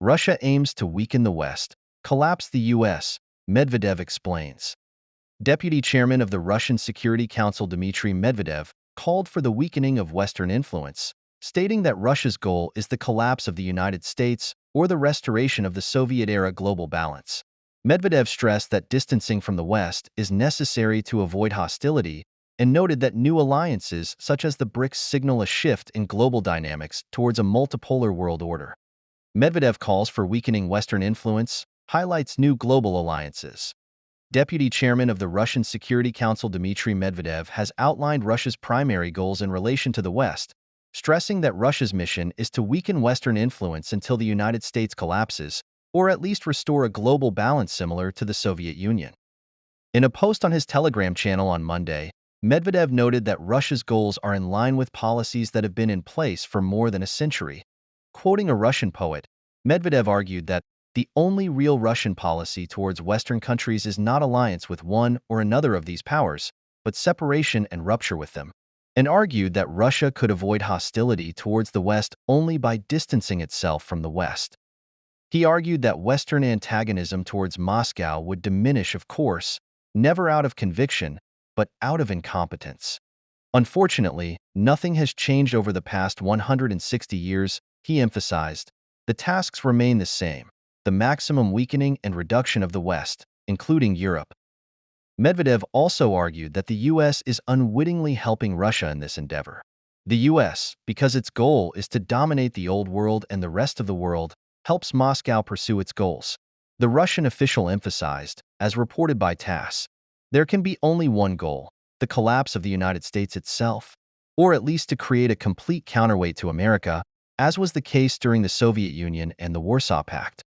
Russia aims to weaken the West, collapse the U.S., Medvedev explains. Deputy Chairman of the Russian Security Council Dmitry Medvedev called for the weakening of Western influence, stating that Russia's goal is the collapse of the United States or the restoration of the Soviet-era global balance. Medvedev stressed that distancing from the West is necessary to avoid hostility and noted that new alliances such as the BRICS signal a shift in global dynamics towards a multipolar world order. Medvedev calls for weakening Western influence, highlights new global alliances. Deputy Chairman of the Russian Security Council Dmitry Medvedev has outlined Russia's primary goals in relation to the West, stressing that Russia's mission is to weaken Western influence until the United States collapses, or at least restore a global balance similar to the Soviet Union. In a post on his Telegram channel on Monday, Medvedev noted that Russia's goals are in line with policies that have been in place for more than a century. Quoting a Russian poet, Medvedev argued that the only real Russian policy towards Western countries is not alliance with one or another of these powers, but separation and rupture with them, and argued that Russia could avoid hostility towards the West only by distancing itself from the West. He argued that Western antagonism towards Moscow would diminish, of course, never out of conviction, but out of incompetence. Unfortunately, nothing has changed over the past 160 years, he emphasized. The tasks remain the same: the maximum weakening and reduction of the West, including Europe. Medvedev also argued that the U.S. is unwittingly helping Russia in this endeavor. The U.S., because its goal is to dominate the old world and the rest of the world, helps Moscow pursue its goals. The Russian official emphasized, as reported by TASS, there can be only one goal: the collapse of the United States itself, or at least to create a complete counterweight to America, as was the case during the Soviet Union and the Warsaw Pact.